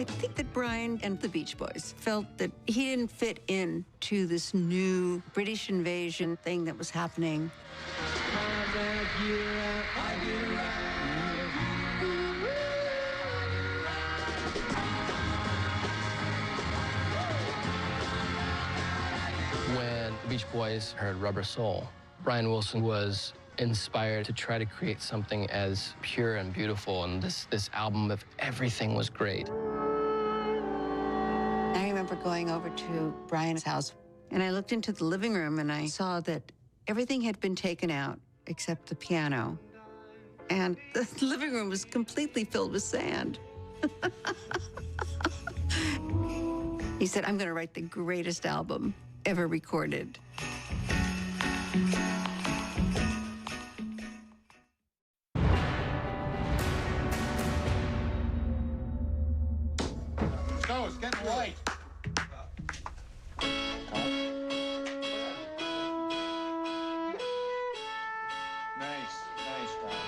I think that Brian and the Beach Boys felt that he didn't fit into this new British invasion thing that was happening. When the Beach Boys heard Rubber Soul, Brian Wilson was inspired to try to create something as pure and beautiful, and this album of everything was great. I remember going over to Brian's house, and I looked into the living room, and I saw that everything had been taken out except the piano. And the living room was completely filled with sand. He said, I'm going to write the greatest album ever recorded. So it's getting light. Nice, Brian.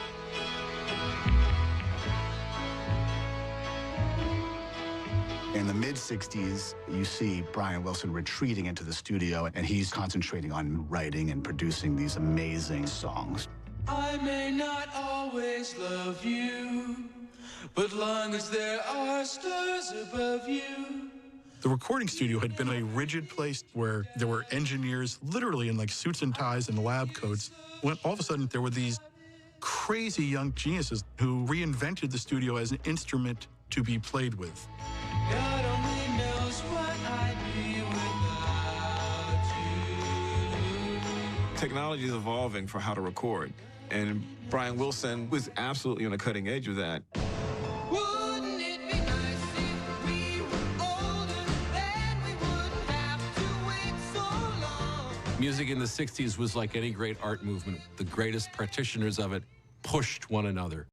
In the mid-'60s, you see Brian Wilson retreating into the studio, and he's concentrating on writing and producing these amazing songs. I may not always love you, but long as there are stars above you. The recording studio had been a rigid place where there were engineers literally in like suits and ties and lab coats. When all of a sudden there were these crazy young geniuses who reinvented the studio as an instrument to be played with. God only knows what I'd be without you. Technology is evolving for how to record, and Brian Wilson was absolutely on the cutting edge of that. Wouldn't it be nice if we were older, then we wouldn't have to wait so long? Music in the 60s was like any great art movement. The greatest practitioners of it pushed one another.